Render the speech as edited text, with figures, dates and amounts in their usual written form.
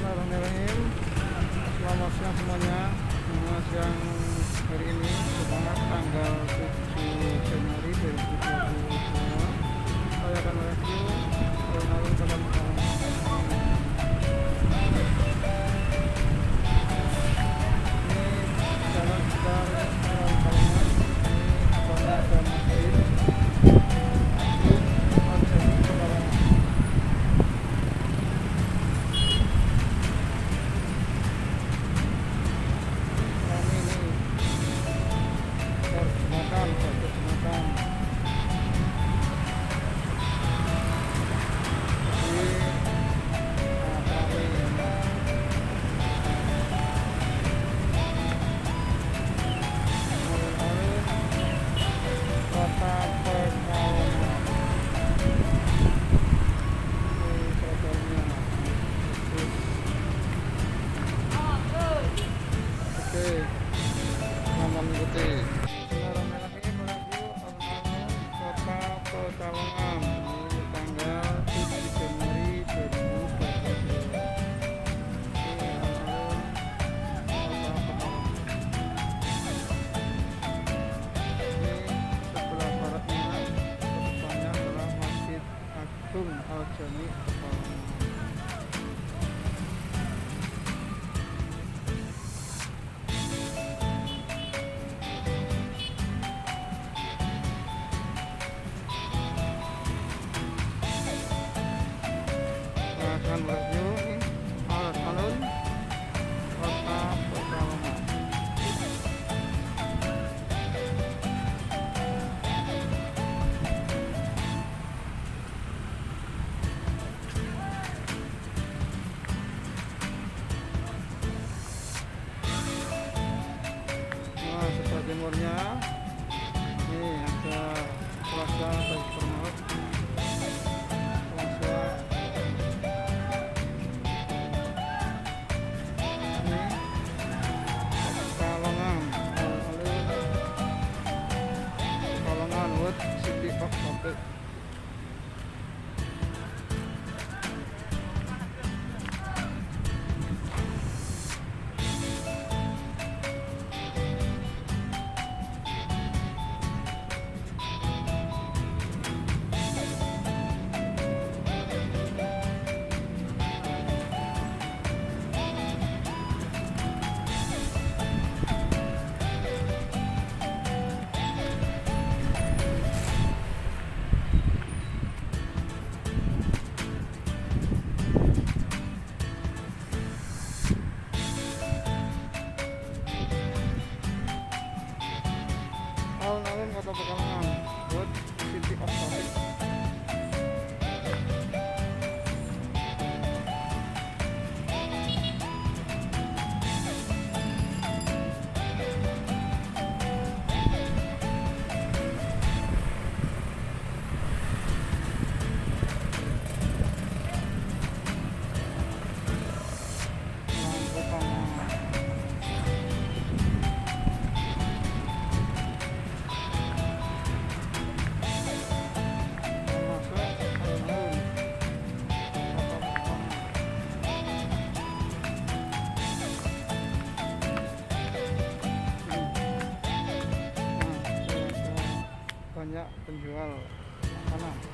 Bismillahirrahmanirrahim. Selamat siang semuanya. Siang hari ini Jumat tanggal 7 Januari 2022. Saya akan mereview alun-alun Kota Pekalongan. Ini jalan sekitar alun Pekalongan. Ini depannya ada masjid Al-Jami Pekalongan. Selamat mengikuti. Bismillahirrahmanirrahim. Menuju alun-alun Kota Pekalongan ini tanggal 7 Januari 2022. Ini alun-alun Kota Pekalongan. Ini sebelah baratnya, depannya adalah Masjid Agung Al-Jami Pekalongan. Akan mereview alun-alun Kota Pekalongan. Nah, sebelah timurnya ini ada Plaza Supermarket. City of Sate. Alun-alun Kota Pekalongan buat City of Sate. Banyak penjual makanan.